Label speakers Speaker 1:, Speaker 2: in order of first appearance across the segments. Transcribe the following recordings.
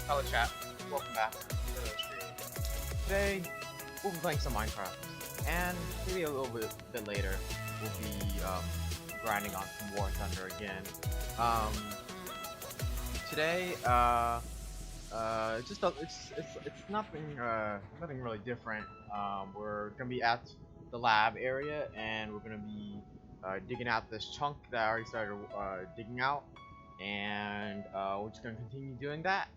Speaker 1: Hello chat, welcome back to the stream. Today, we'll be playing some Minecraft, and maybe a little bit later, we'll be grinding on some War Thunder again. Today, it's nothing really different. We're gonna be at the lab area, and we're gonna be digging out this chunk that I already started digging out, and we're just gonna continue doing that.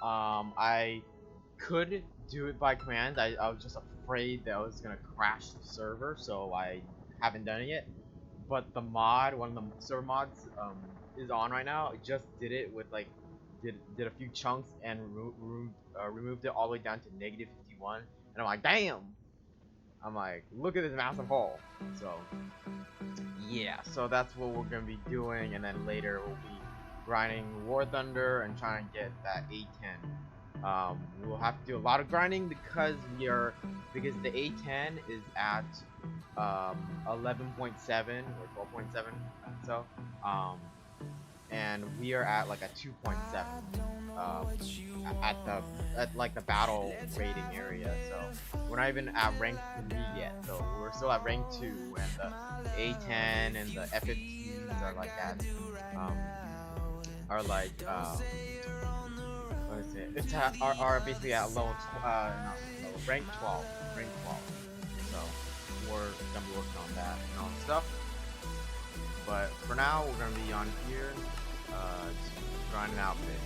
Speaker 1: I could do it by command. I was just afraid that I was gonna crash the server, so I haven't done it yet. But the mod, one of the server mods, is on right now. I just did it with like, did a few chunks and removed it all the way down to -51, and I'm like, damn! I'm like, look at this massive hole. So yeah, so that's what we're gonna be doing, and then later we'll be grinding War Thunder and trying to get that A10. We'll have to do a lot of grinding because the A10 is at 11.7 or 12.7, so and we are at like a 2.7 at like the battle rating area, so we're not even at rank 3 yet, so we're still at rank 2, and the A10 and the F15s are like that, are like what is it? It's are basically at level rank 12, so we're gonna be working on that and all that stuff. But for now, we're gonna be on here, just grinding out a bit.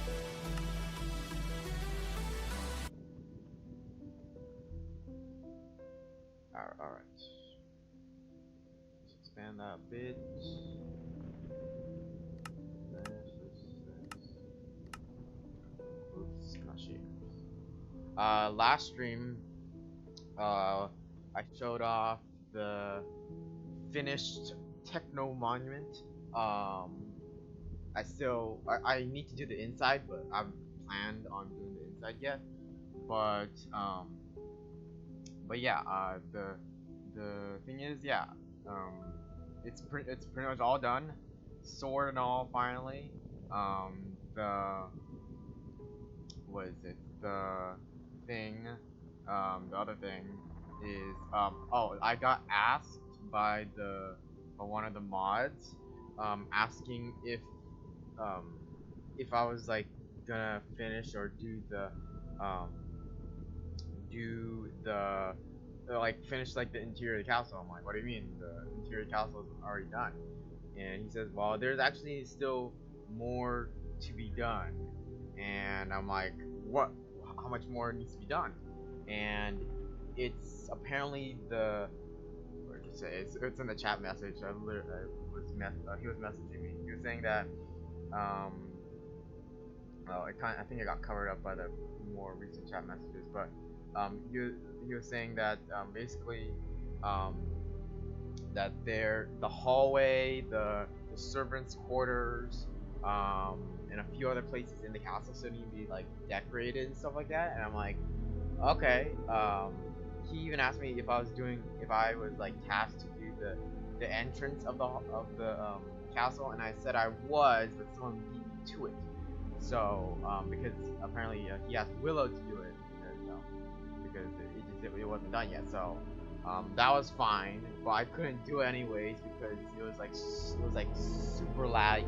Speaker 1: Alright. Let's expand that a bit. Oops, not sharing. Last stream, I showed off the finished Techno Monument. I need to do the inside, but I haven't planned on doing the inside yet. But yeah, the thing is, yeah, it's pretty much all done, sword and all finally. What is it? The thing, the other thing is, oh, I got asked by one of the mods, asking if I was like gonna finish or do the like finish like the interior of the castle. I'm like, what do you mean? The interior of the castle is already done. And he says, well, there's actually still more to be done. And I'm like, what? How much more needs to be done? And it's apparently what did you say? It's in the chat message. He was messaging me. He was saying that, oh, I think it got covered up by the more recent chat messages, but he was saying that basically that the hallway, the servants' quarters, and a few other places in the castle still need to be like decorated and stuff like that. And I'm like, okay. He even asked me if I was like tasked to do the entrance of the castle, and I said I was, but someone beat me to it. So because apparently he asked Willow to do it because it wasn't done yet. So that was fine, but I couldn't do it anyways because it was like super laggy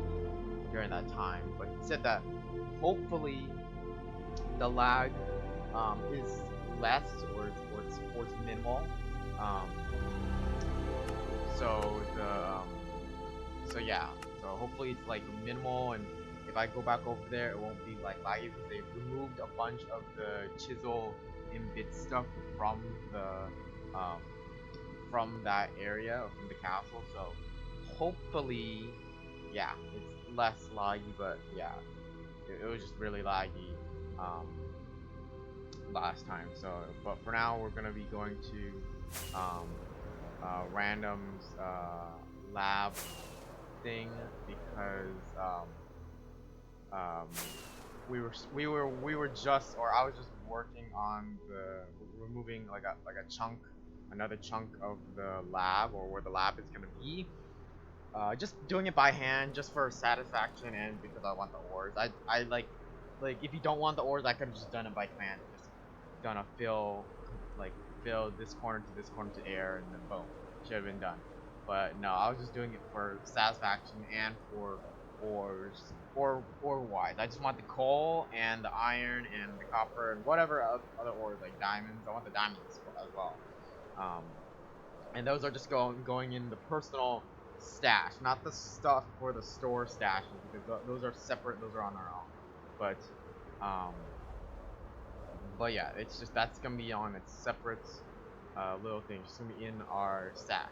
Speaker 1: during that time. But he said that hopefully the lag is less or it's minimal. So yeah. So hopefully it's like minimal, and if I go back over there, it won't be like laggy because they removed a bunch of the chisel and bit stuff from from that area or from the castle. So hopefully, yeah, it's less laggy. But yeah, it was just really laggy last time. So, but for now, we're gonna be going to random's lab thing because we were just, or I was just working on removing like a chunk, another chunk of the lab, or where the lab is gonna be. Just doing it by hand, just for satisfaction and because I want the ores. I like like if you don't want the ores, I could have just done it by command. Just gonna fill this corner to this corner to air, and then boom, should have been done. But no, I was just doing it for satisfaction and for ores, ore wise. I just want the coal and the iron and the copper and whatever other ores like diamonds. I want the diamonds as well. And those are just going in the personal stash, not the stuff for the store stashes, because those are separate. Those are on their own. But yeah, it's just that's gonna be on its separate little thing. It's gonna be in our stash.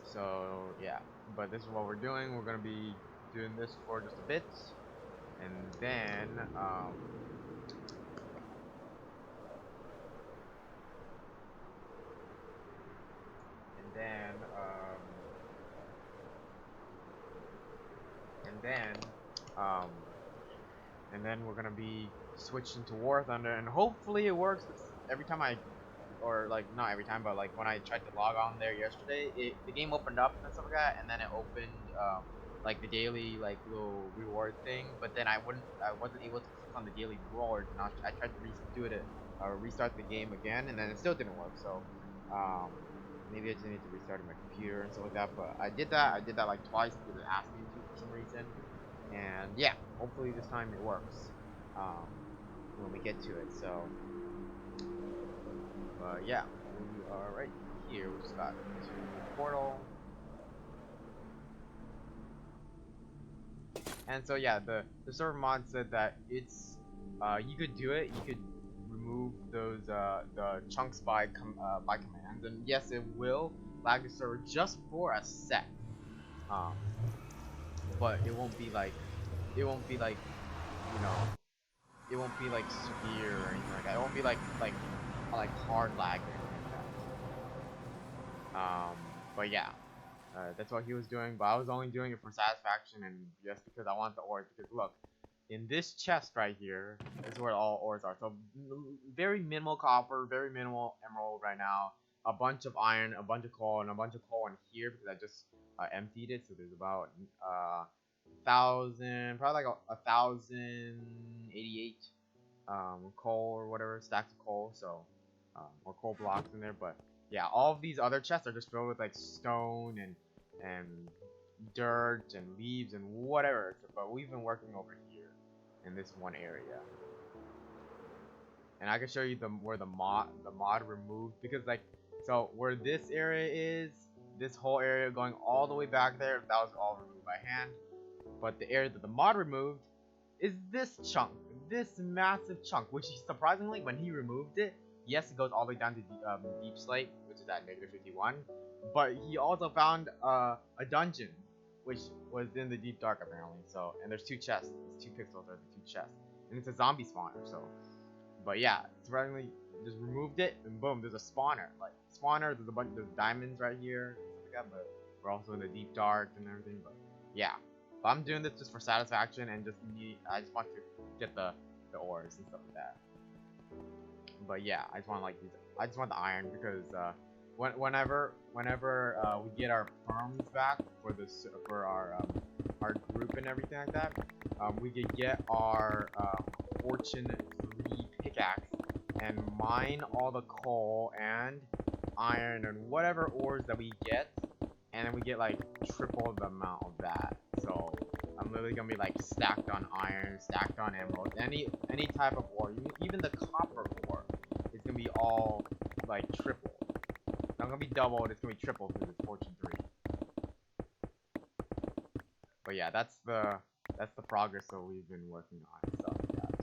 Speaker 1: So yeah, but this is what we're doing. We're gonna be doing this for just a bit, and then and then we're gonna be switching to War Thunder, and hopefully it works. Every time or like not every time, but like when I tried to log on there yesterday, the game opened up and stuff like that, and then it opened like the daily like little reward thing, but then I wasn't able to click on the daily reward, and I tried to redo it restart the game again, and then it still didn't work. So maybe I just need to restart my computer and stuff like that. But I did that like twice because it asked me to for some reason, and yeah, hopefully this time it works when we get to it. So yeah, we are right here. We just got to the portal. And so yeah, the server mod said that it's you could do it. You could remove those the chunks by commands, and yes, it will lag the server just for a sec. But it won't be like you know, it won't be like severe or anything like that. It won't be like hard lag or anything like that. But yeah. That's what he was doing, but I was only doing it for satisfaction and just because I want the ores. Because look, in this chest right here, this is where all ores are. So very minimal copper, very minimal emerald right now. A bunch of iron, a bunch of coal, and a bunch of coal in here because I just emptied it. So there's about 1,000, probably like 1,088 coal or whatever, stacks of coal. So or coal blocks in there, but yeah, all of these other chests are just filled with like stone and dirt and leaves and whatever. But we've been working over here in this one area, and I can show you where the mod removed, because like, so where this area is, this whole area going all the way back there, that was all removed by hand. But the area that the mod removed is this chunk, this massive chunk, which surprisingly, when he removed it, yes, it goes all the way down to deep slate, which is at -51. But he also found a dungeon, which was in the deep dark apparently. So, and there's 2 chests. These 2 pixels are the 2 chests, and it's a zombie spawner. So, but yeah, surprisingly, just removed it, and boom, there's a spawner. Like spawner, there's a bunch of diamonds right here, like that, but we're also in the deep dark and everything. But yeah, but I'm doing this just for satisfaction and I just want to get the ores and stuff like that. But yeah, I just want the iron because whenever we get our farms back for our group and everything like that, we could get our Fortune 3 pickaxe and mine all the coal and iron and whatever ores that we get, and then we get like triple the amount of that. So I'm literally gonna be like stacked on iron, stacked on emerald, any type of ore, even the copper ore is gonna be all like triple. It's not gonna be doubled, it's gonna be triple because it's Fortune 3. But yeah, that's the progress that we've been working on and stuff like that.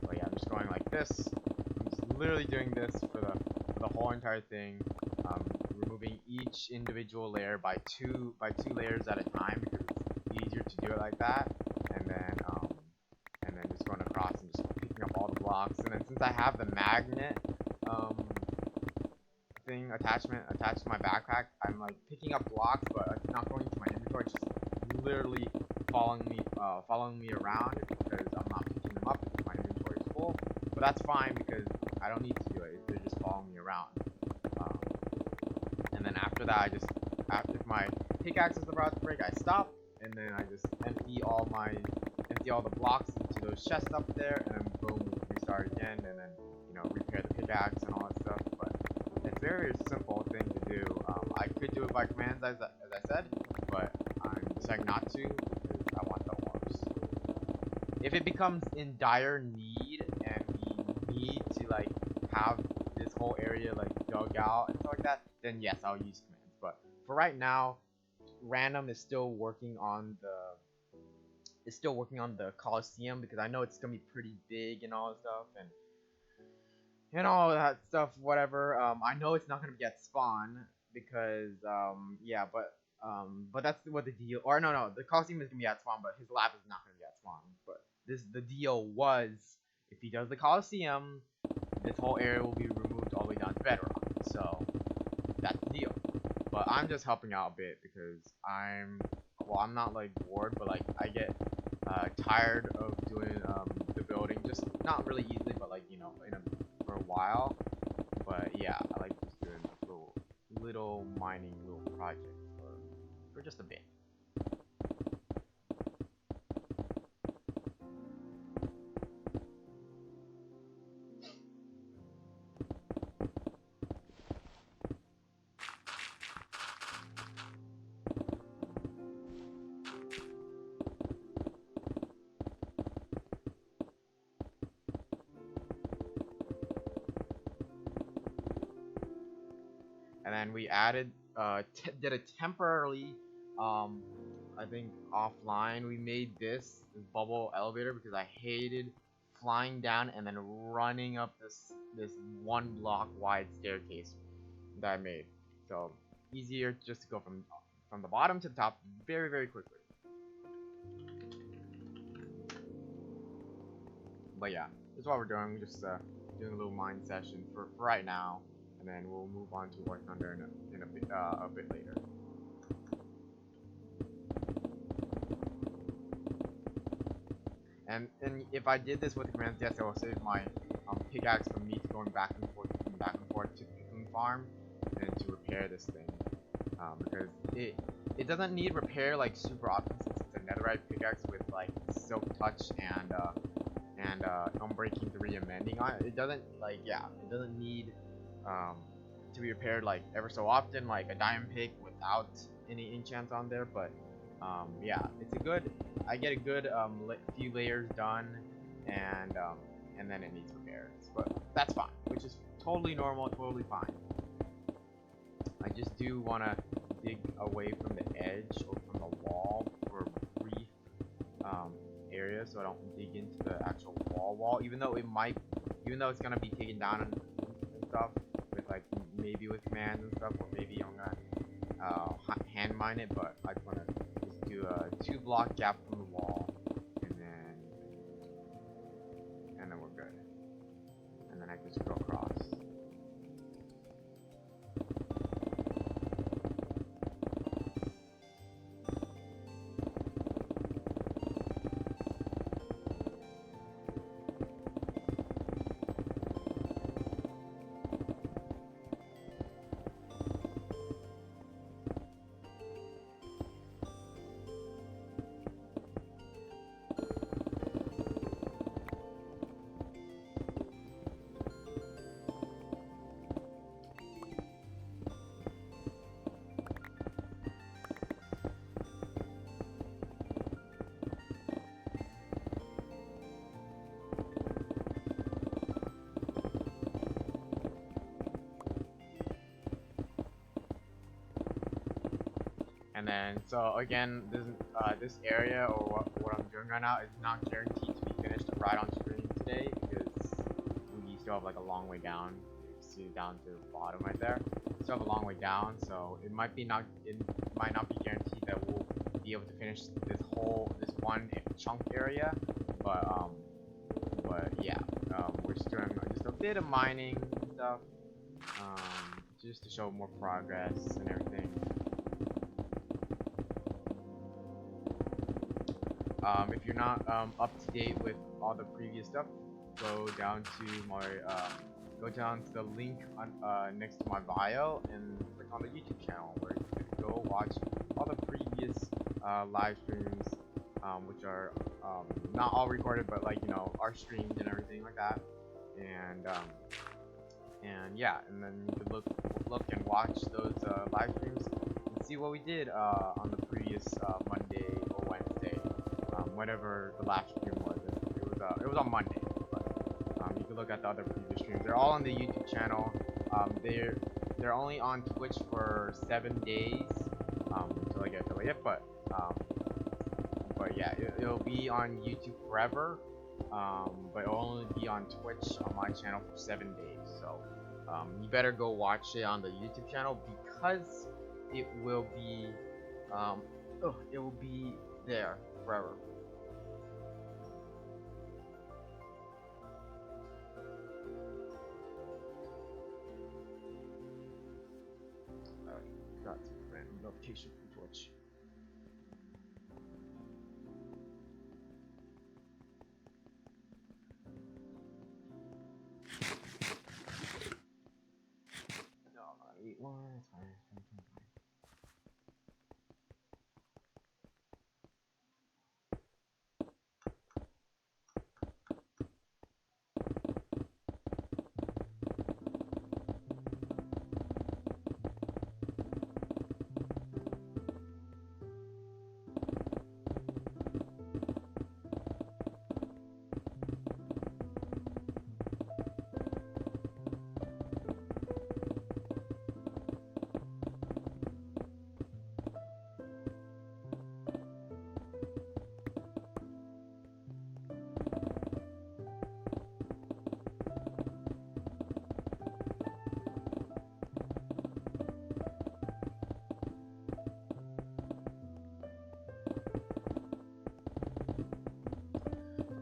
Speaker 1: But yeah, I'm just going like this. I'm just literally doing this for the whole entire thing. Removing each individual layer by two layers at a time because it's easier to do it like that. And then just going across and just picking up all the blocks. And then since I have the magnet thing attached to my backpack, I'm like picking up blocks, but it's not going to my inventory. It's just literally following me around because I'm not picking them up because my inventory is full. But that's fine because I don't need to do it. They're just following me around. And then after that, pickaxe is about to break, I stop, and then I just empty all the blocks into those chests up there, and then boom, restart again, and then repair the pickaxe and all that stuff. But it's a very simple thing to do. I could do it by commands as I said, but I'm deciding not to because I want the orbs. If it becomes in dire need and we need to like have this whole area like dug out and stuff like that, then yes, I'll use commands. But for right now, Random is still working on the Coliseum because I know it's gonna be pretty big and all that stuff and all that stuff, whatever. I know it's not gonna be at spawn because yeah, but that's what the deal. Or no, the Coliseum is gonna be at spawn, but his lab is not gonna be at spawn. But the deal was if he does the Coliseum, this whole area will be removed all the way down to bedrock. So that's the deal. But I'm just helping out a bit because I'm not like bored, but like I get tired of doing the building, just not really easily, but like for a while. But yeah, I like just doing little mining little projects for just a bit. And then we added, did a temporarily, I think offline, we made this bubble elevator because I hated flying down and then running up this 1 block wide staircase that I made. So easier just to go from the bottom to the top very, very quickly. But yeah, that's what we're doing. We're just doing a little mine session for right now. And then we'll move on to War Thunder in a bit later. And if I did this with the commands, yes, it will save my pickaxe from me going back and forth to the Cocoon Farm and to repair this thing. Because it doesn't need repair like super often since it's a netherite pickaxe with like silk touch and unbreaking 3 and mending on it. It doesn't it doesn't need to be repaired like ever so often like a diamond pick without any enchants on there. But yeah, it's a good, I get a good few layers done, and then it needs repairs, but that's fine, which is totally normal, totally fine. I just do want to dig away from the edge or from the wall for a brief area, so I don't dig into the actual wall, even though it's gonna be taken down and stuff with like maybe with commands and stuff, or maybe I'm gonna hand mine it. But I just want to just do a 2 block gap from the wall, and then we're good, and then I can just go across. And then, so again, this area, or what I'm doing right now, is not guaranteed to be finished right on screen today because we still have like a long way down. You see down to the bottom right there. We still have a long way down, so it might not be guaranteed that we'll be able to finish this one chunk area. But yeah, we're just doing just a bit of mining stuff, just to show more progress and everything. If you're not up to date with all the previous stuff, go down to the link on, next to my bio and click on the YouTube channel where you can go watch all the previous live streams, which are not all recorded, but like, you know, our streams and everything like that. And yeah, and then you could look and watch those live streams and see what we did on the previous Monday or Wednesday, whatever the last stream was. It was on Monday, but you can look at the other previous streams. They're all on the YouTube channel. They're only on Twitch for 7 days until I get affiliate, but yeah, it'll be on YouTube forever. But it'll only be on Twitch on my channel for 7 days. So you better go watch it on the YouTube channel, because it will be there forever. Got random notification from Twitch. No, eat more. It's fine.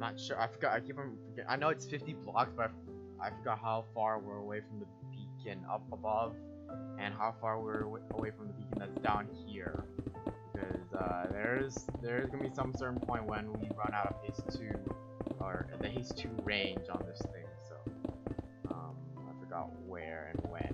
Speaker 1: Not sure. I forgot. I keep on forgetting. I know it's 50 blocks, but I forgot how far we're away from the beacon up above, and how far we're away from the beacon that's down here. Because there's gonna be some certain point when we run out of haste 2, or the haste 2 range on this thing. So I forgot where and when.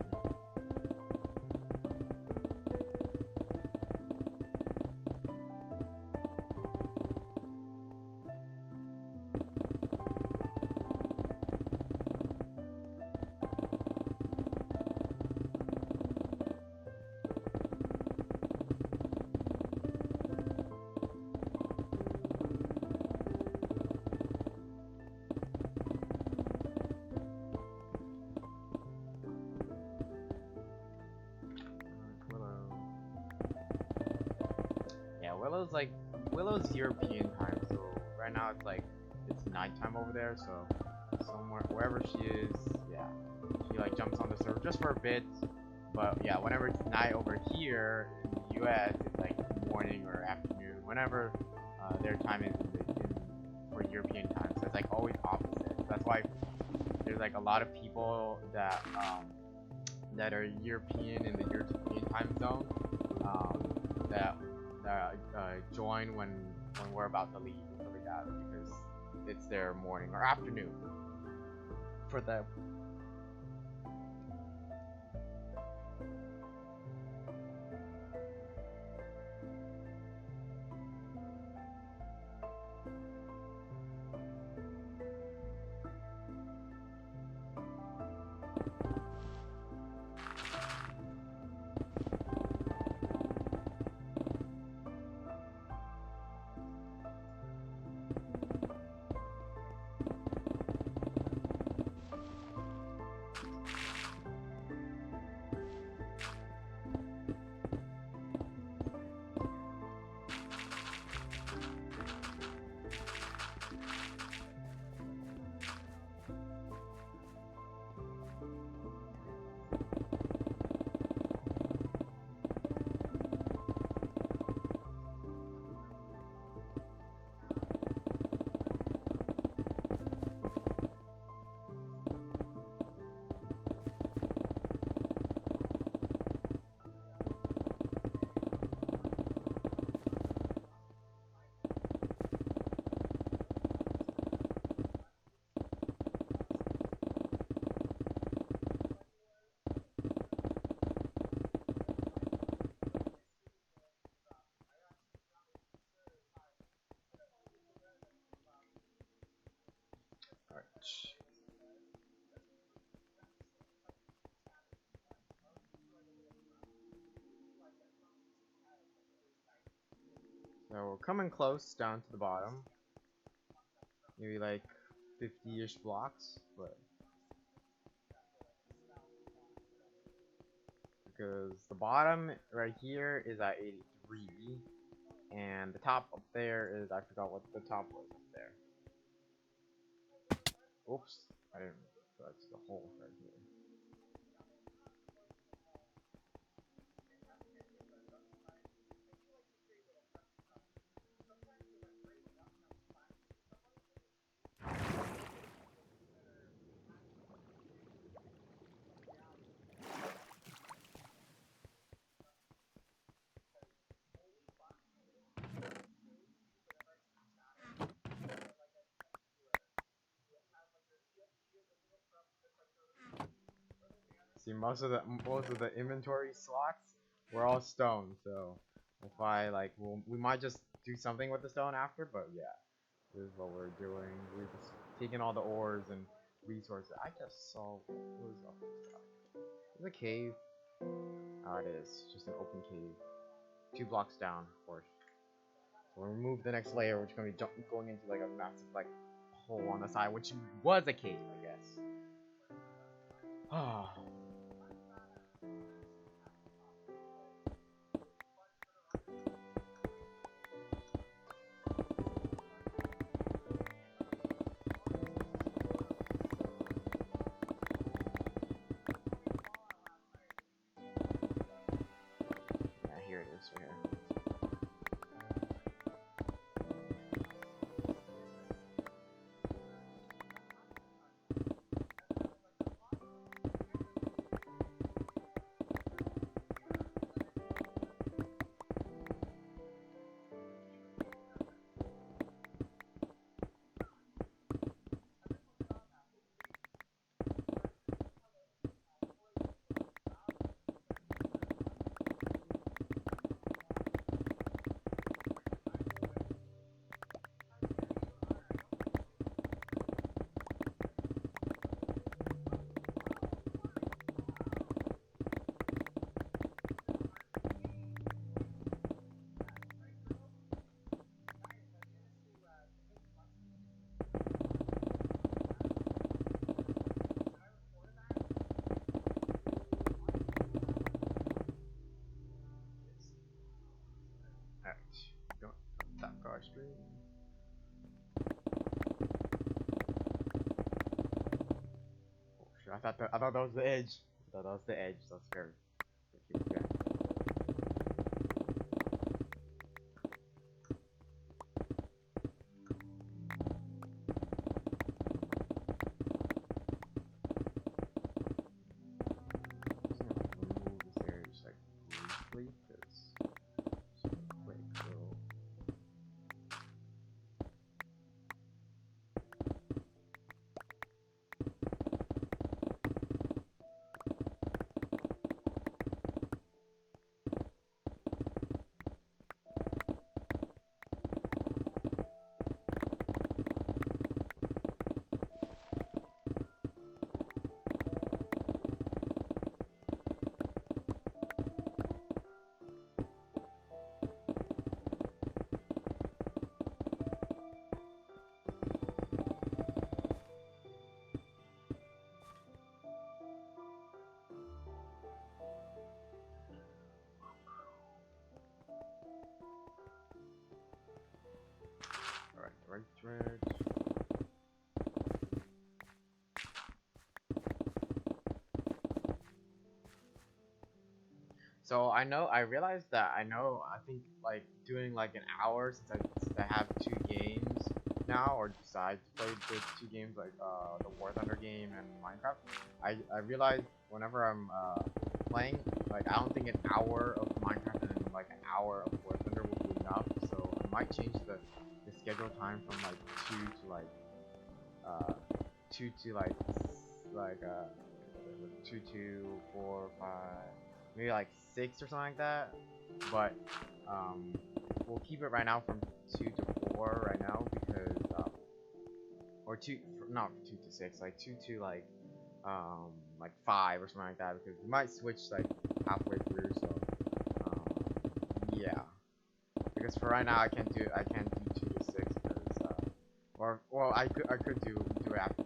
Speaker 1: Willow's European time, so right now it's nighttime over there, so somewhere wherever she is, yeah, she like jumps on the server just for a bit, but yeah, whenever it's night over here in the US, it's like morning or afternoon, whenever their time is for European time, so it's like always opposite. So that's why there's like a lot of people that that are European in the European time zone, that join when we're about to leave and stuff like that, because it's their morning or afternoon for them. So we're coming close down to the bottom. Maybe like 50-ish blocks, but because the bottom right here is at 83, and the top up there is, I forgot what the top was up there. Oops, I didn't. That's the hole right here. See, most of the inventory slots were all stone, so if I like, we might just do something with the stone after. But yeah, this is what we're doing. We're just taking all the ores and resources. I just saw what was up there. There's a cave. Oh, it is just an open cave. 2 blocks down, of course. So we'll remove the next layer, which is gonna be going into like a massive like hole on the side, which was a cave, I guess. Ah. Here it is, right here. Don't attack our stream. Oh shit! I thought that was the edge. I thought that was the edge. That's scary. Okay. Remove this area just like briefly, because quick. So. Right thread. So I realized that I think like doing like an hour since I have 2 games now, or decided to play the 2 games like the War Thunder game and Minecraft. I realized whenever I'm playing, like I don't think an hour of Minecraft and like an hour of War Thunder will be enough. So I might change the schedule time from like 2 to like 2 to like 2 to 4, 5, maybe like 6 or something like that. But we'll keep it right now from 2 to 4 right now because or two, not 2 to 6, like 2 to like 5 or something like that, because we might switch like halfway through. So yeah, because for right now I can't do 2 to 6 because or well I could do it after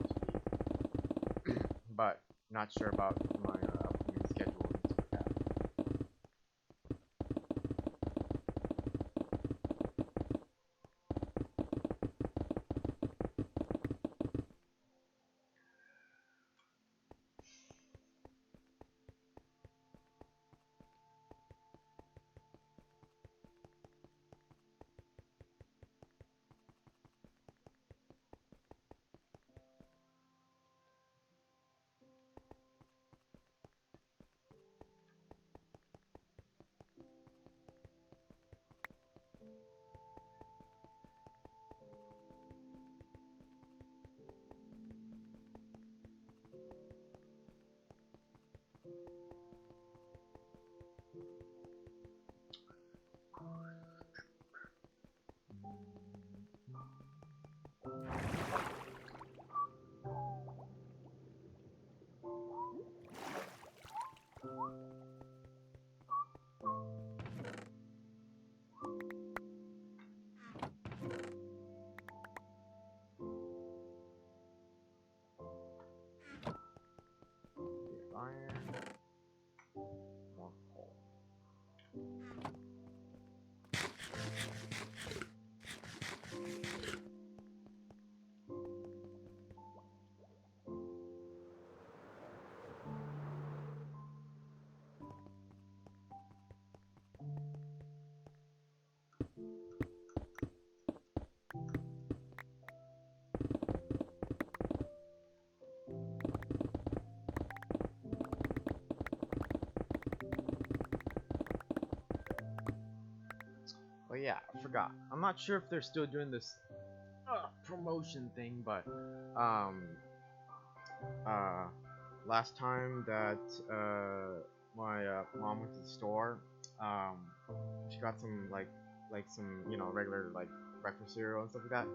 Speaker 1: 2, but not sure about my upcoming schedule and stuff like that. Iron, more coal. Oh yeah, I forgot. I'm not sure if they're still doing this promotion thing, but uh, last time that my mom went to the store, um, she got some like some regular like breakfast cereal and stuff like that.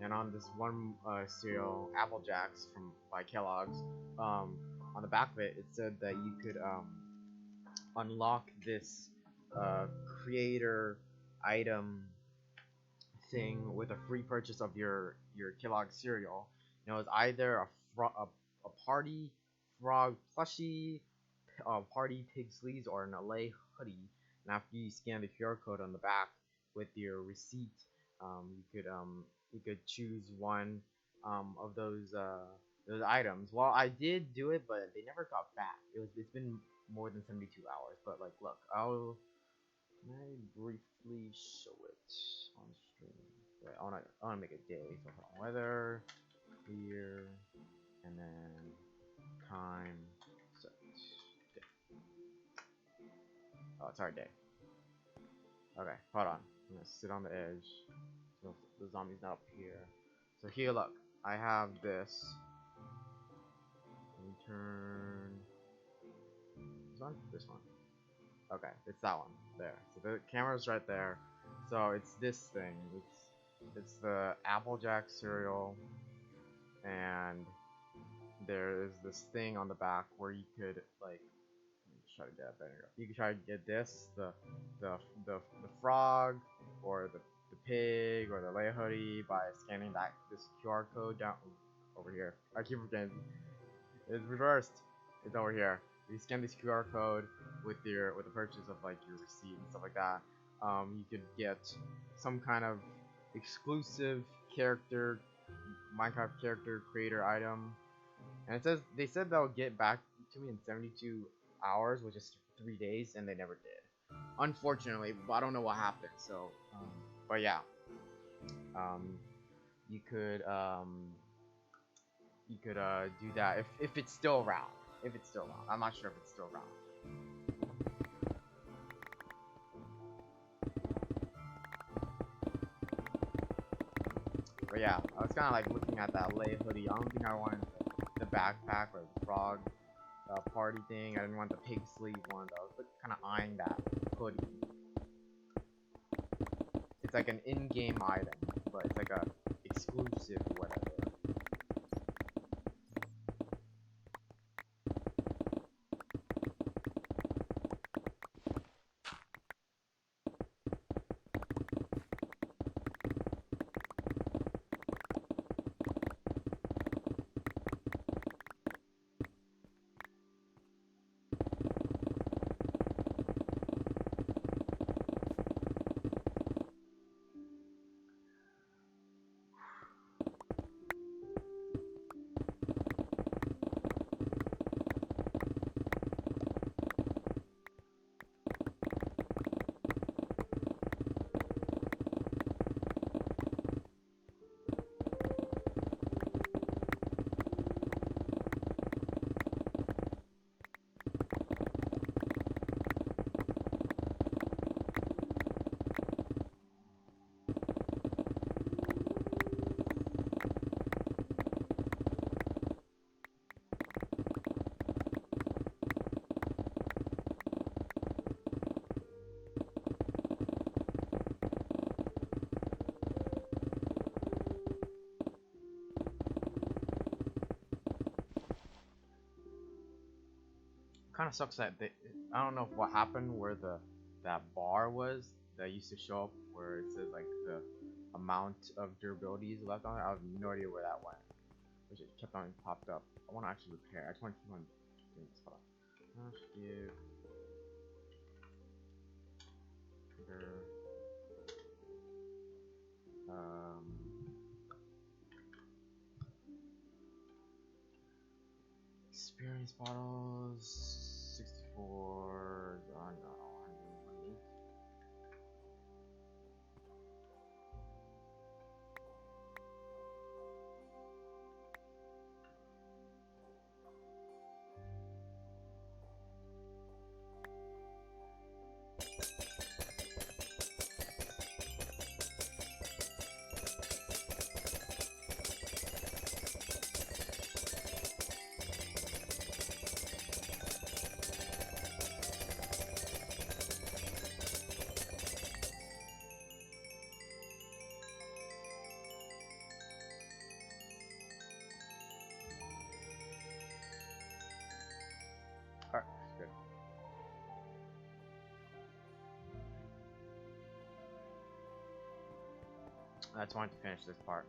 Speaker 1: And on this one cereal, Apple Jacks from by Kellogg's, on the back of it, it said that you could unlock this creator item thing with a free purchase of your Kellogg cereal. It's either a party frog plushie, party pig sleeves, or an LA hoodie. And after you scan the QR code on the back with your receipt, you could choose one of those items. Well, I did do it, but they never got back. It's been more than 72 hours. But like, look, I'll briefly show it on stream. Wait, I wanna make a day. So hold on, weather, clear, and then time set. Day. Oh, it's our day. Okay, hold on. I'm gonna sit on the edge. So the zombie's not up here. So here, look, I have this. Let me turn this on. This one. Okay, it's that one there. So the camera's right there. So it's this thing. It's the Applejack cereal, and there is this thing on the back where you could like try to get better. You can try to get this, the frog, or the pig, or the lay hoodie by scanning this QR code down over here. I keep forgetting. It's reversed. It's over here. You scan this QR code with the purchase of like your receipt and stuff like that. You could get some kind of exclusive character, Minecraft character creator item, and they said they'll get back to me in 72 hours, which is 3 days, and they never did. Unfortunately, but I don't know what happened. So, but yeah, you could do that if it's still around. If it's still around, I'm not sure if it's still around. But yeah, I was kind of like looking at that lay hoodie. I don't think I wanted the backpack or the frog party thing. I didn't want the pig sleeve one. I was kind of eyeing that hoodie. It's like an in-game item, but it's like a exclusive whatever. Kind of sucks that I don't know what happened where that bar was that used to show up where it says like the amount of durability is left on it. I have no idea where that went. Which it kept on popped up. I want to actually repair. I just want to keep on doing this. Hold on. Let's give trigger. Experience bottles 64. Oh no, 128. Alright, good. I just wanted to finish this part.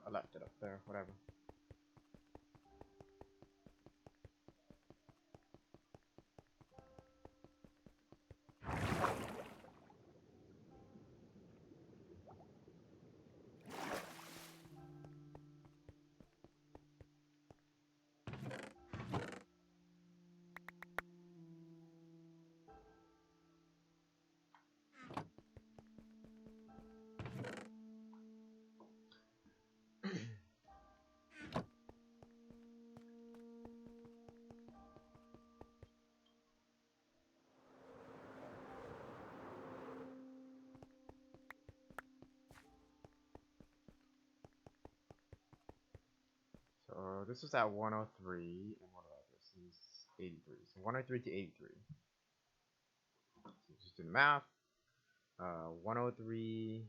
Speaker 1: I left it up there, whatever. So this was at 103, and what about this? Is 83. So 103 to 83. So just do the math. 103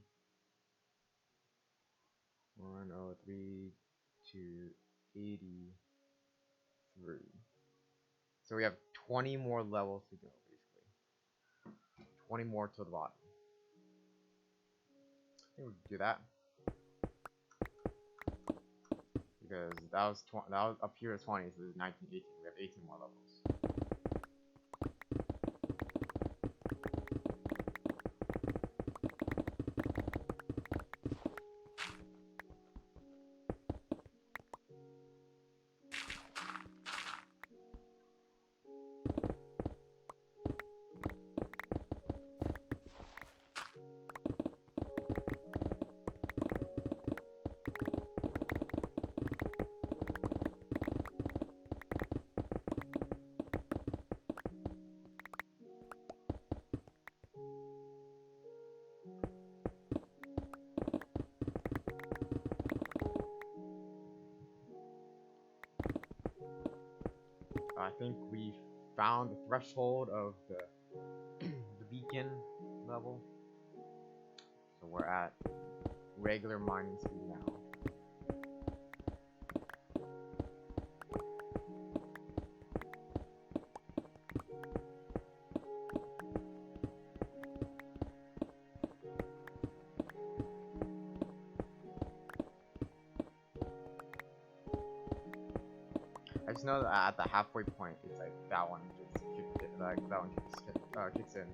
Speaker 1: to 83. So we have 20 more levels to go, basically. 20 more to the bottom. I think we can do that. Because that was up here at 20, so this is 19, 18. We have 18 more levels. I think we found the threshold of the the beacon level, so we're at regular mining speed now. just know that at the halfway point, it's like that one just kicks in.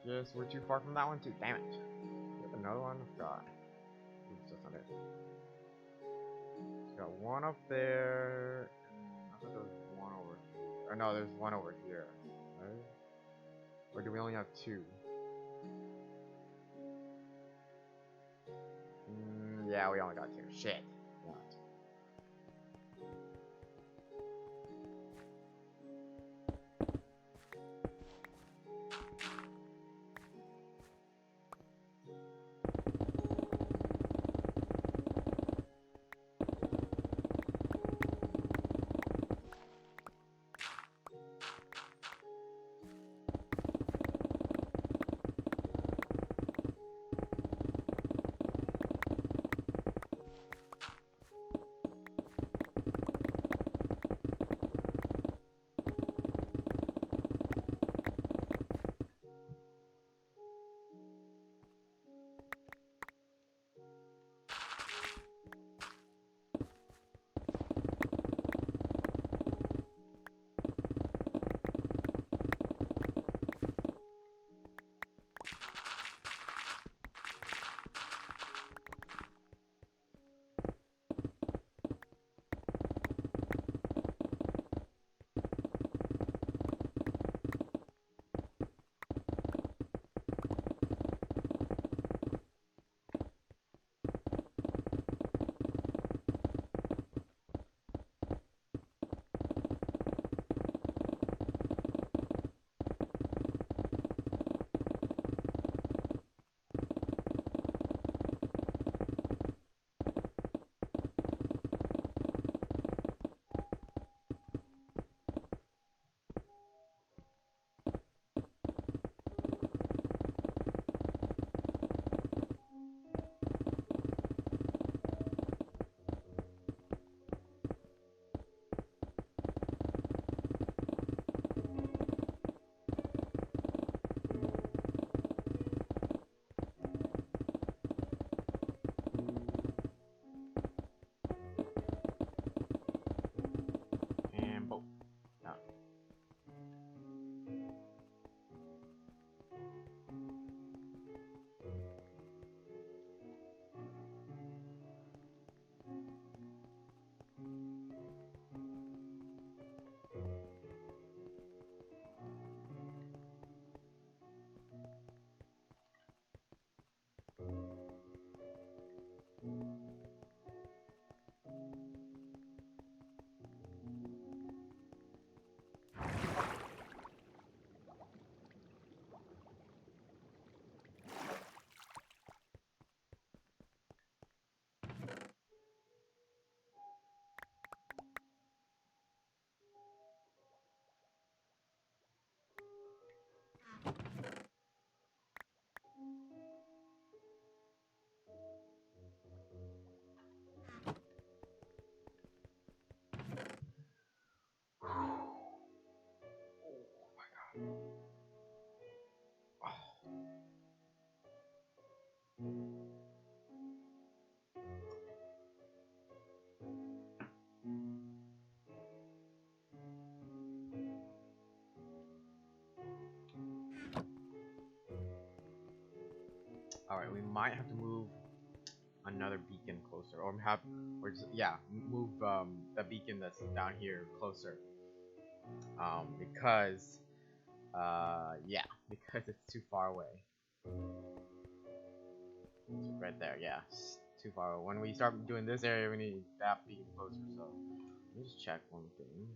Speaker 1: Just we're too far from that one too. Damn it. We have another one. God. Oops, that's not it. Got one up there. I thought there was one over here. Or no, there's one over here. Right? Or do we only have two? Yeah, we only got two. Shit. Damn it. And boom. No. Alright, we might have to move another beacon closer, or move the beacon that's down here closer. Because because it's too far away. Right there, yeah. too far. When we start doing this area, we need that being closer. So let me just check one thing.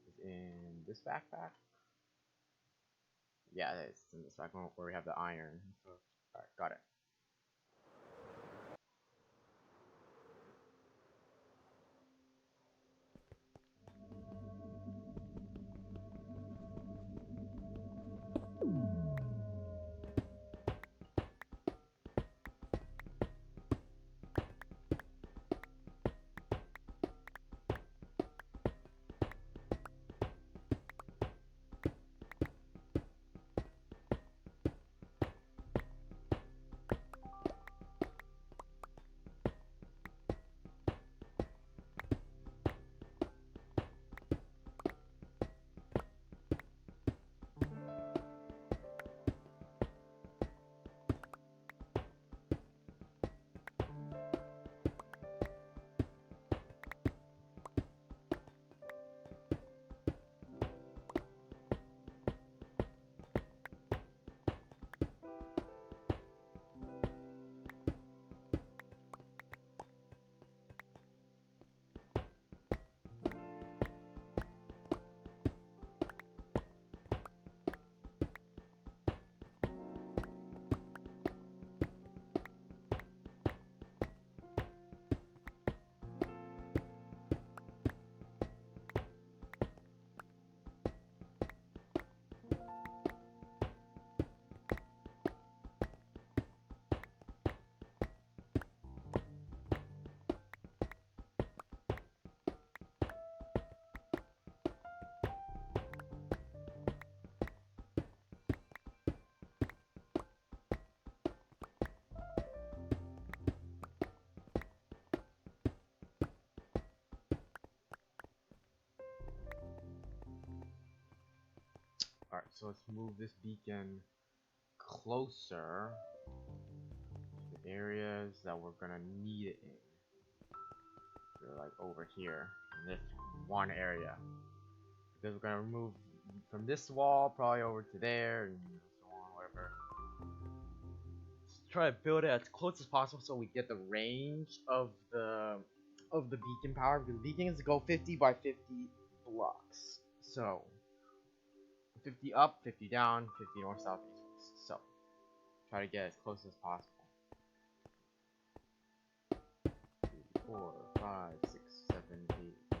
Speaker 1: Is in this backpack? Yeah, it's in this backpack where we have the iron. So, alright, got it. Alright, so let's move this beacon closer to the areas that we're gonna need it in. So like over here, in this one area. Because we're gonna move from this wall probably over to there, and so on, whatever. Let's try to build it as close as possible so we get the range of the beacon power, because the beacon is to go 50 by 50 blocks. So 50 up, 50 down, 50 north, south, east, west. So try to get as close as possible. 3, 4, 5, 6, 7, 8, 9.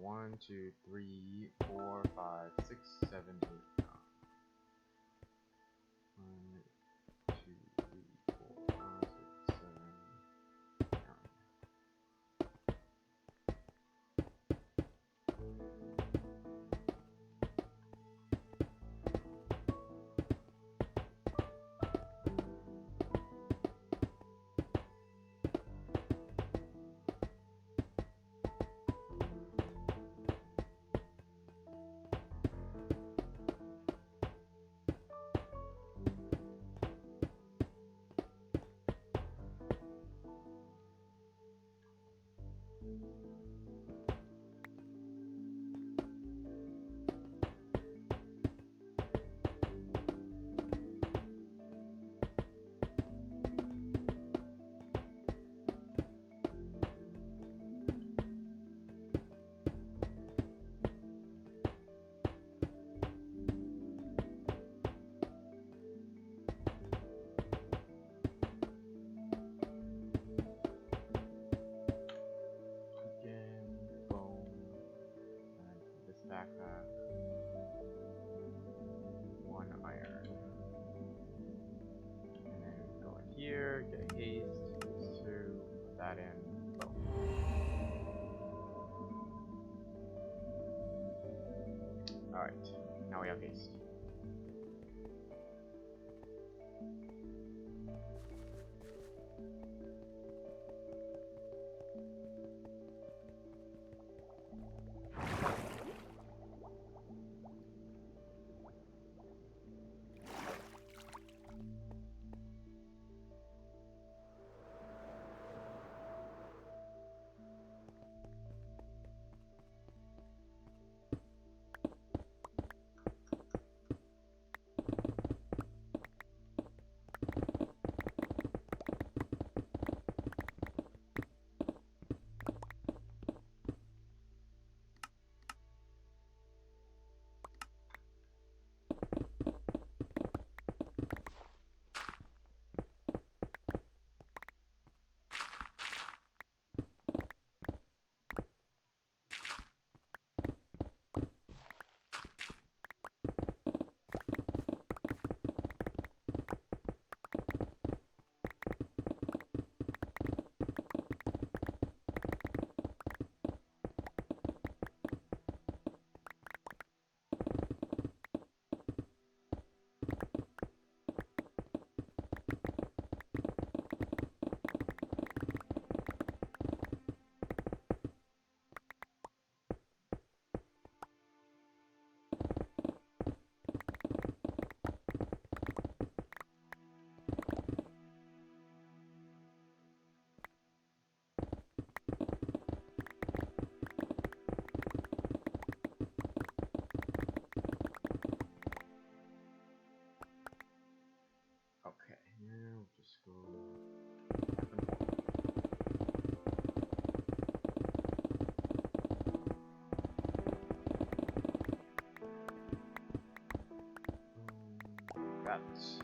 Speaker 1: 1, 2, 3, 4, 5, 6, 7, 8, 9. 1, 2, 3, 4, 5, 6, 7, 8, 9. Backpack, 1 iron, and then go in here, get a haste, these 2, put that in, boom. Alright, now we have haste. Okay, now we'll just go back and forth. That's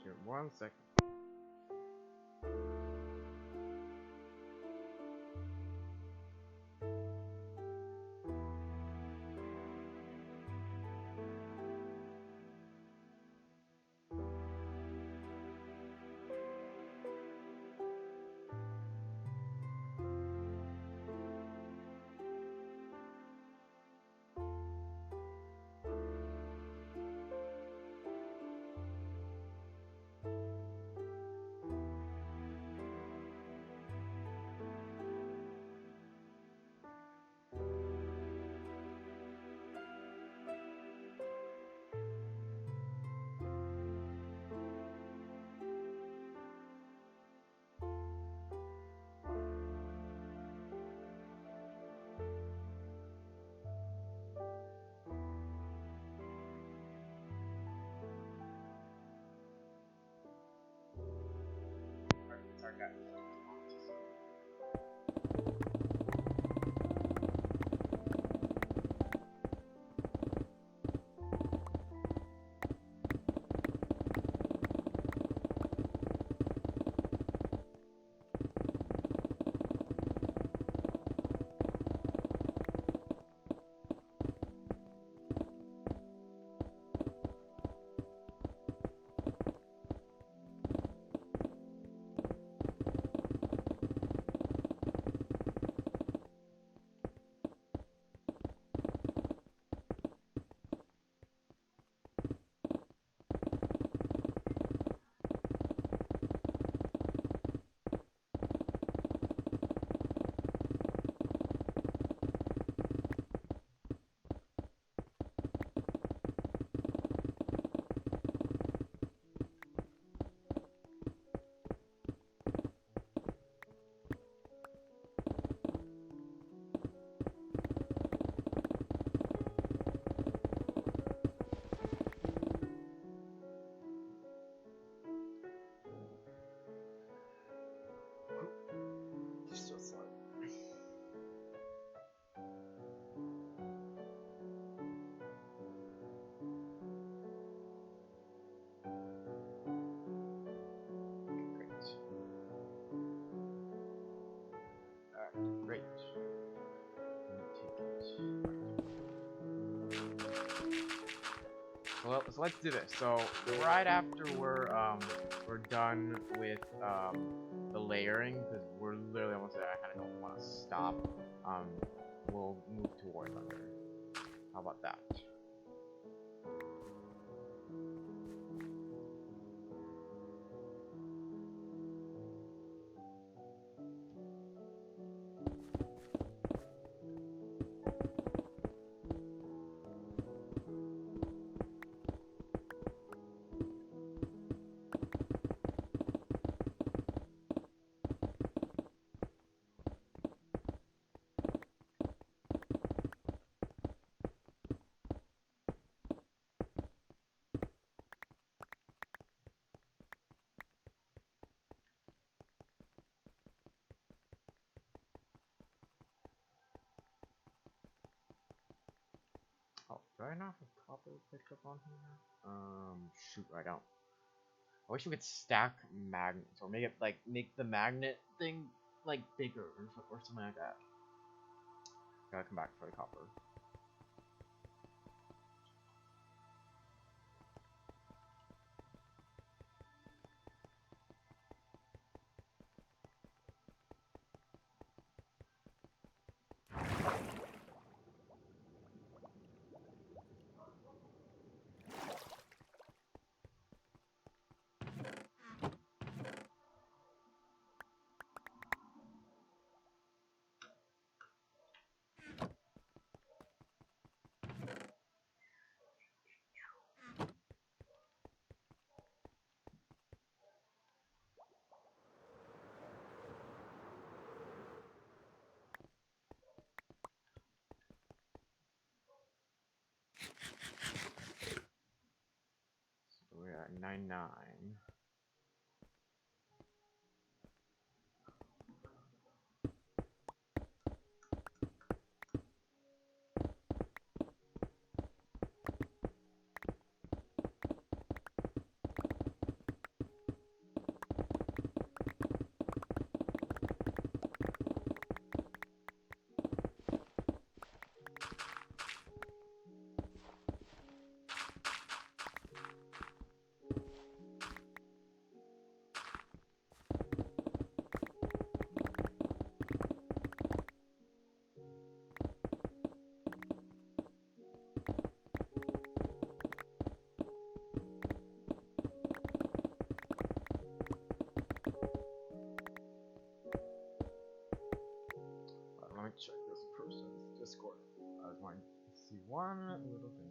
Speaker 1: give it 1 second. Sorry, guys. Still slow. Great. Well, so let's do this. So right after we're done with the layering, because we're literally almost there. I kind of don't want to stop. We'll move towards under. How about that? Oh, do I not have copper picked up on here? Shoot, I don't. I wish we could stack magnets, or make the magnet thing like bigger or something like that. Gotta come back for the copper. 99. Let me check this person's Discord. I was wanting to see one little thing.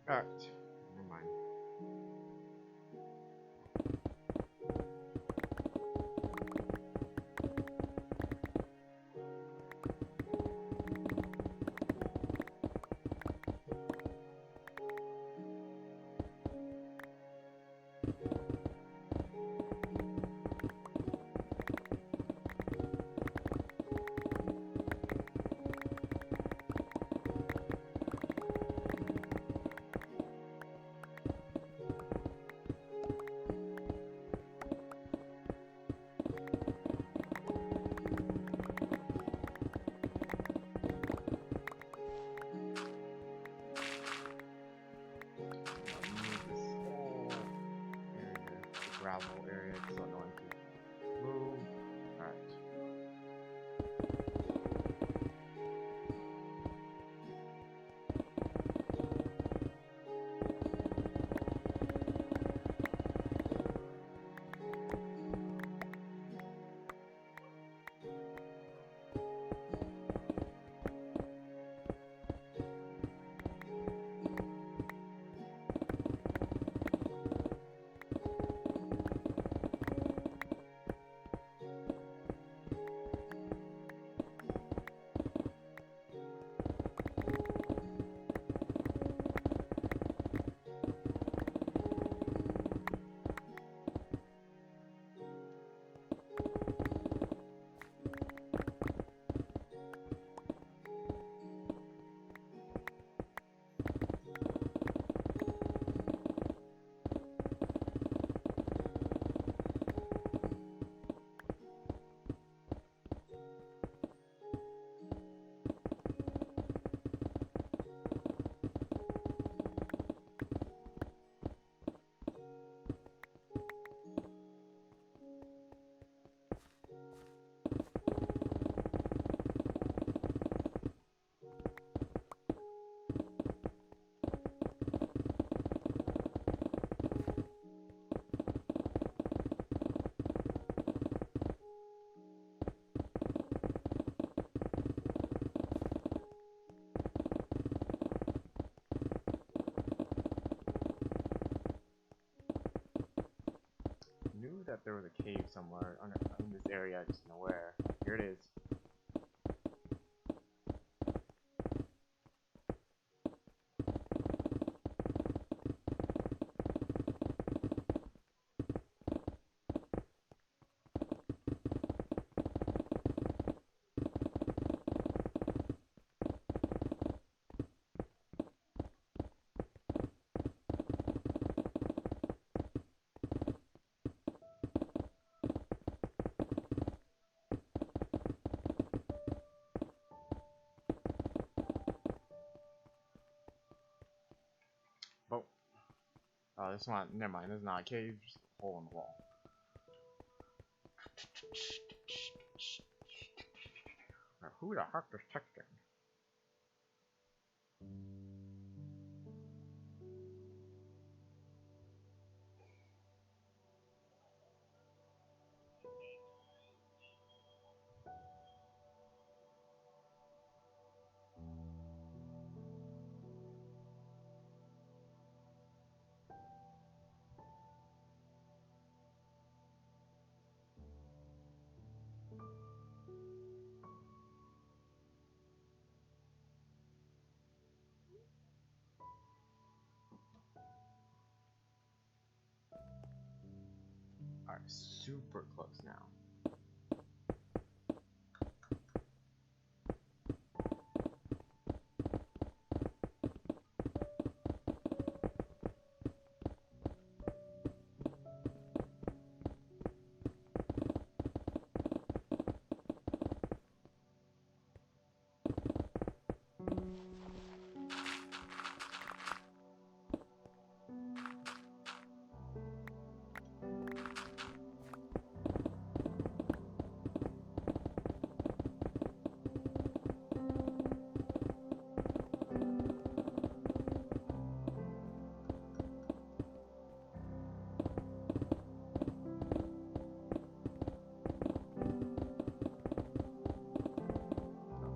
Speaker 1: Alright, never mind. Gravel area, so no one can move. Alright. That there was a cave somewhere in this area, I just don't know where. Here it is. Oh, this one, never mind, this is not a cave, just a hole in the wall. Now, who the heck is texting? are super close now.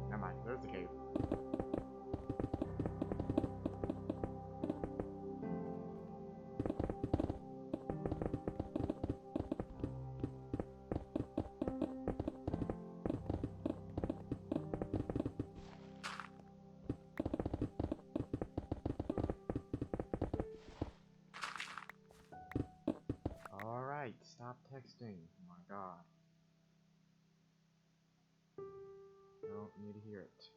Speaker 1: Never mind, there's the cave. Alright, stop texting. Oh my god. I don't need to hear it.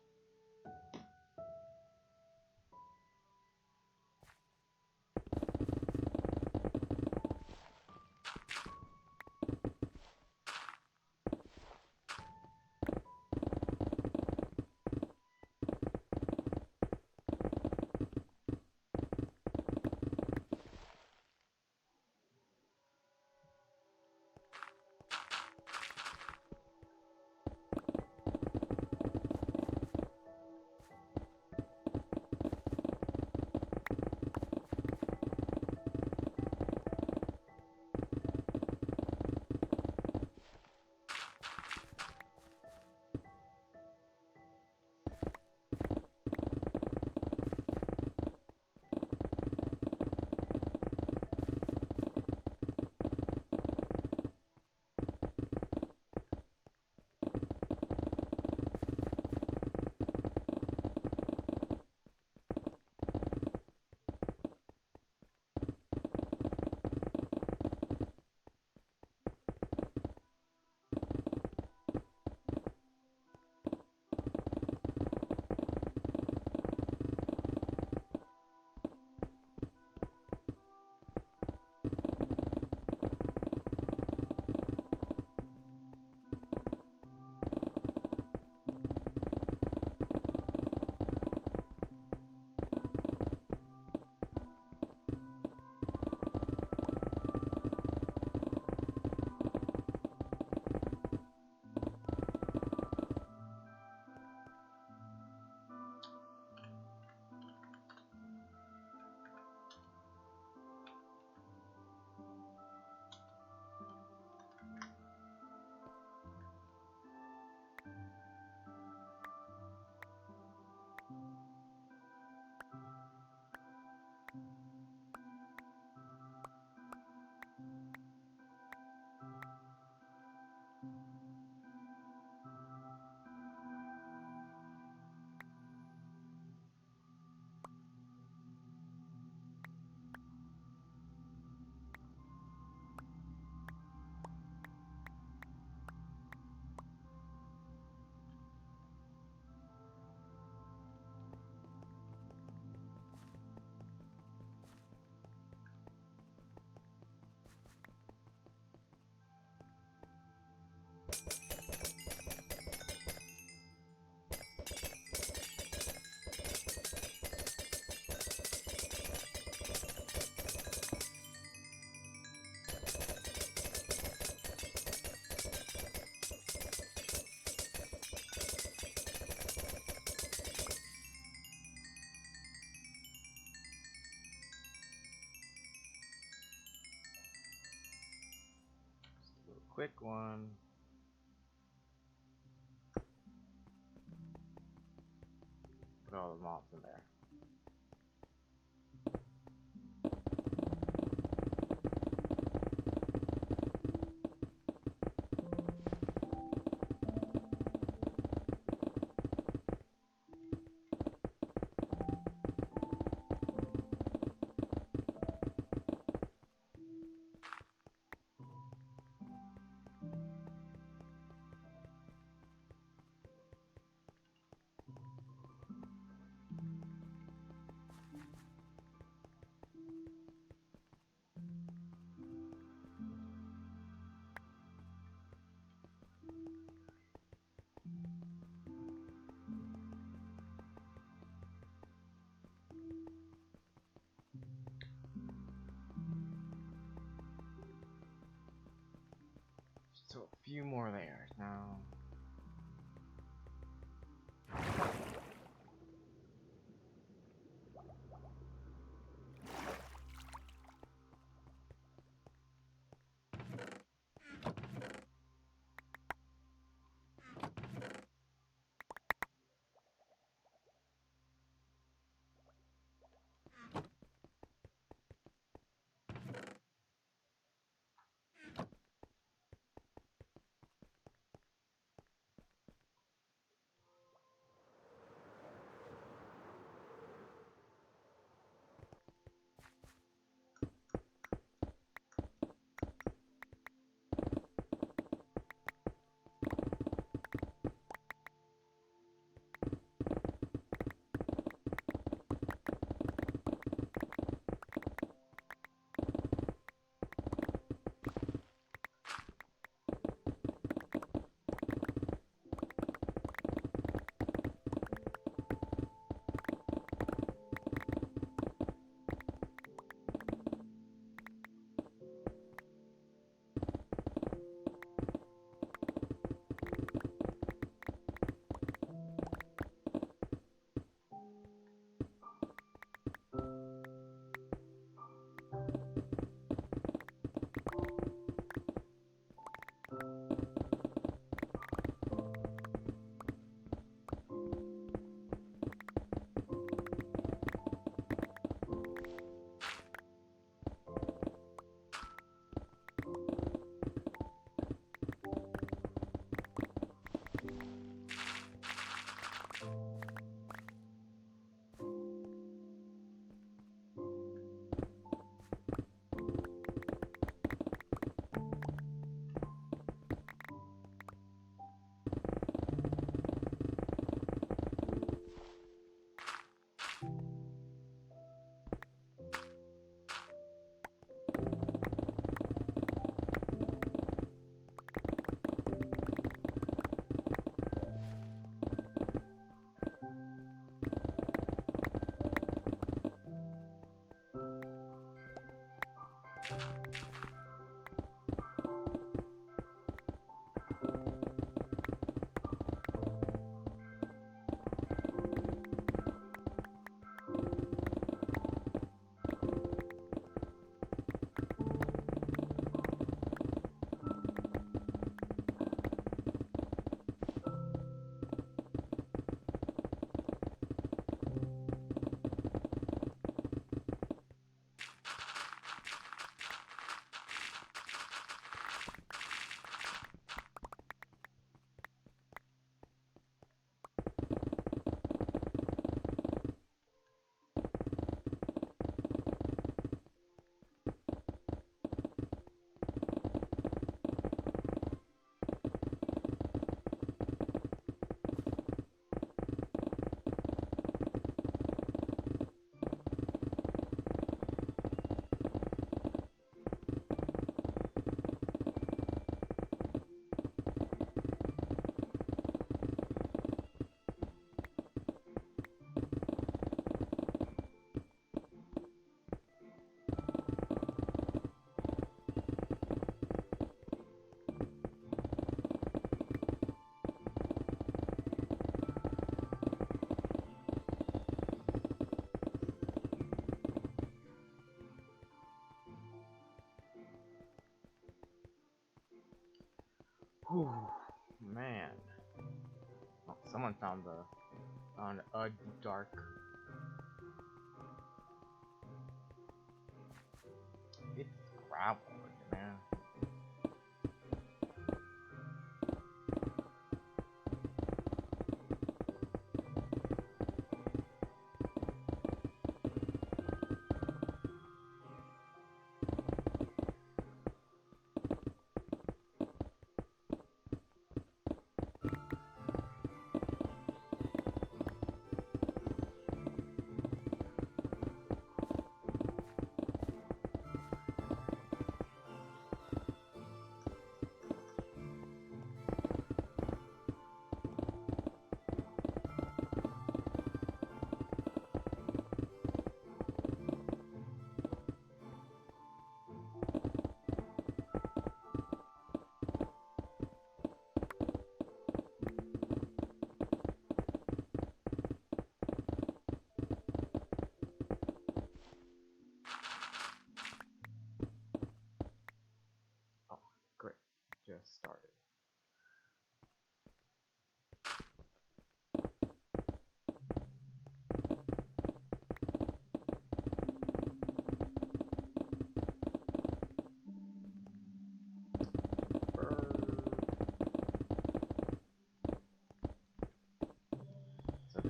Speaker 1: Quick one. Put all the mobs in there. few more layers now. Whew, man. Oh, someone found a dark. It's gravel, man.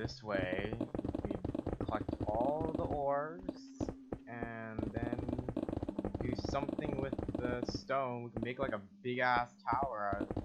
Speaker 1: this way. We collect all the ores, and then do something with the stone. We can make like a big ass tower out of this.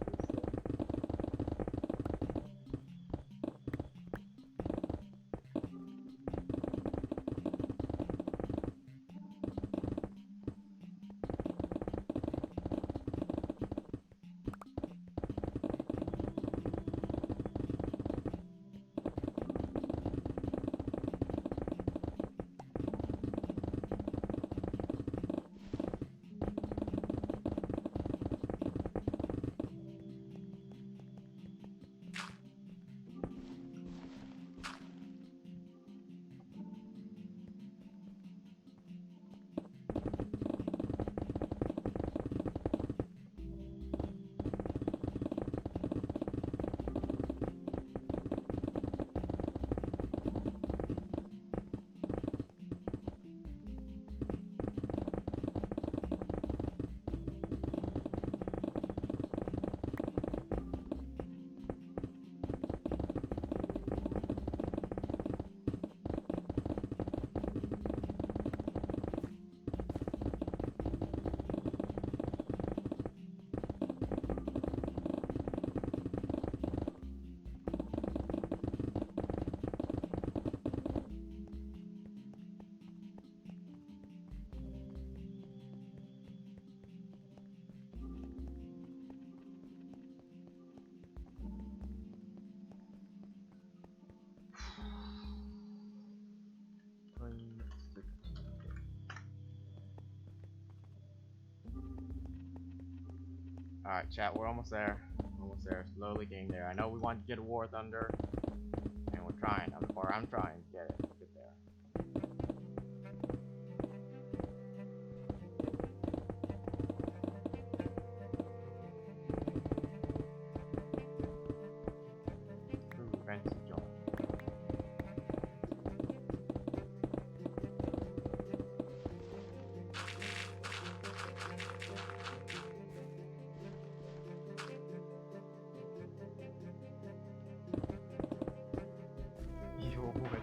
Speaker 1: Alright, chat, we're almost there. Almost there. Slowly getting there. I know we want to get a War Thunder, and we're trying. I'm trying to get it. Get there. Ooh, fancy joint. Yo, boy.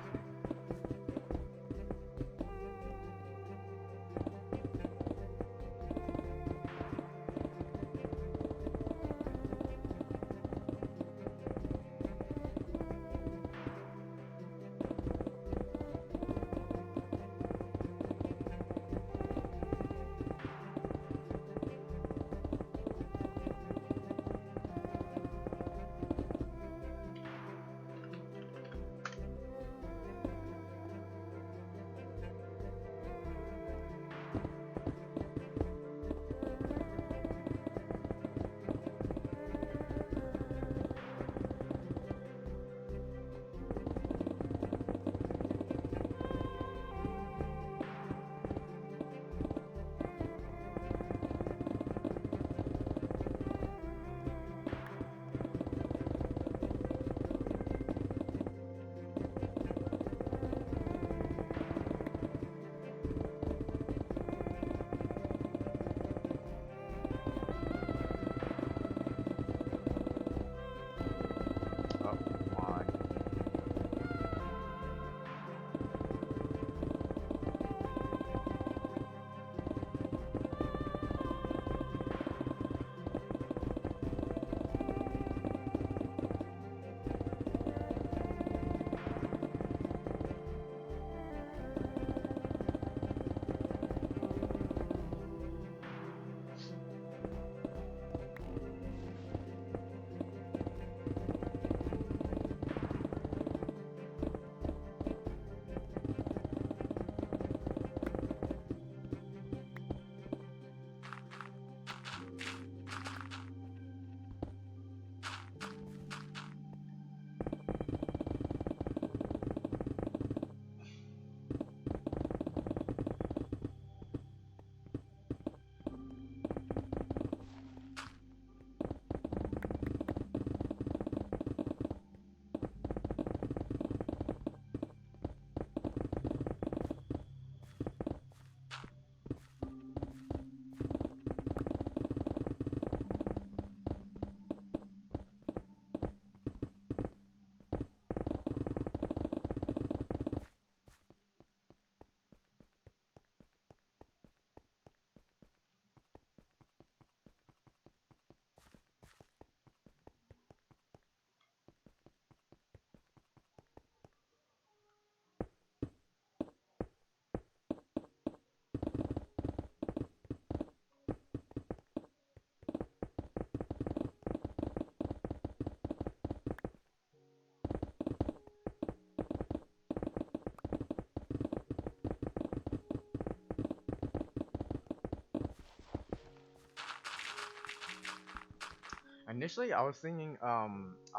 Speaker 1: Initially, I was thinking I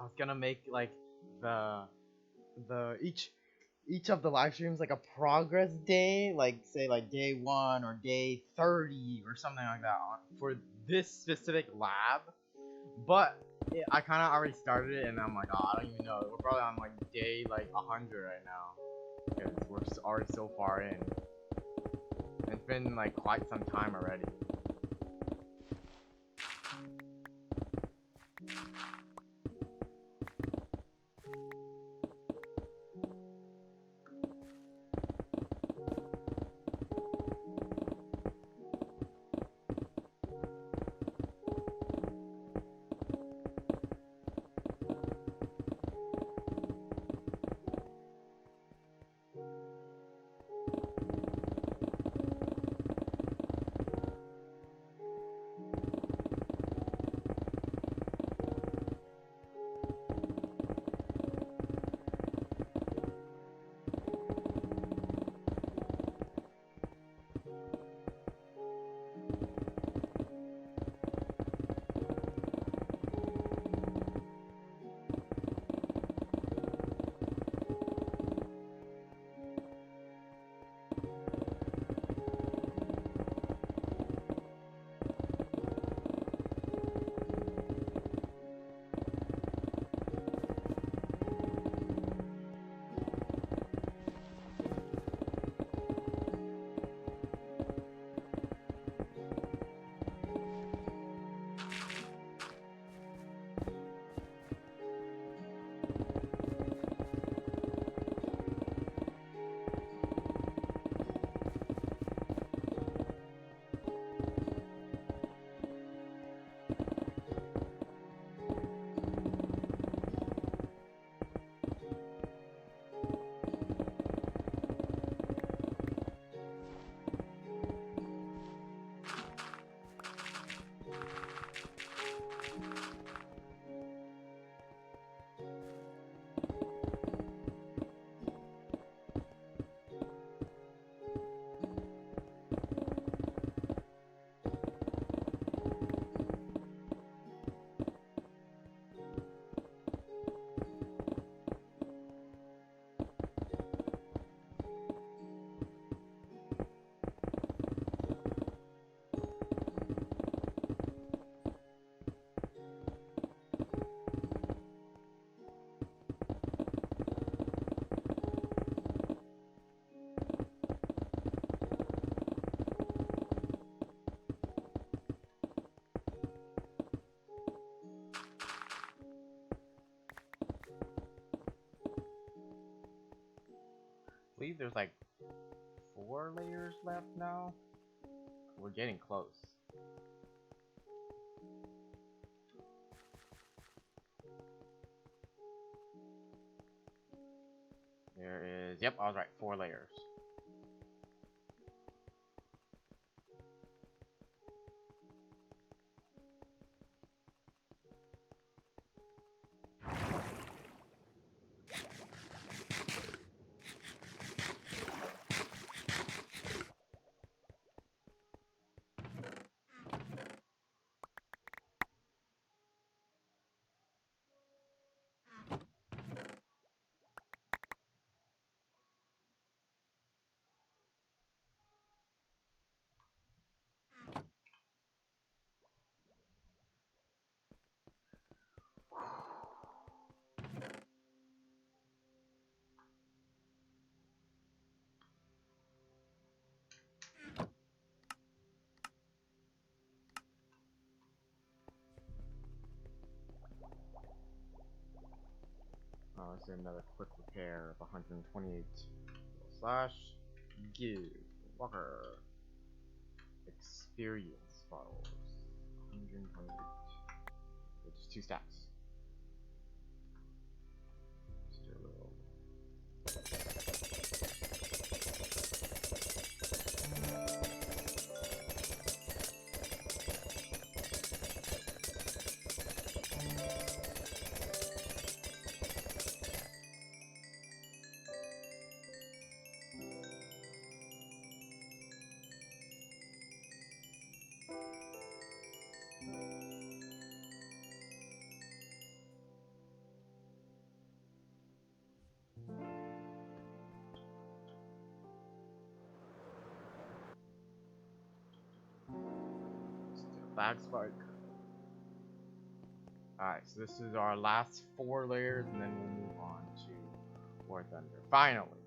Speaker 1: was gonna make like the each of the live streams like a progress day, like say like day 1 or day 30 or something like that for this specific lab. But I kind of already started it, and I'm like, oh, I don't even know. We're probably on like day like 100 right now because we're already so far in. It's been like quite some time already. I believe there's like 4 layers left now. We're getting close. There is, yep, I was right, 4 layers. Let's do another quick repair of 128 slash give Walker experience bottles 128, which is 2 stacks. Just do a little. Lag spike. Alright, so this is our last 4 layers, and then we'll move on to War Thunder. Finally!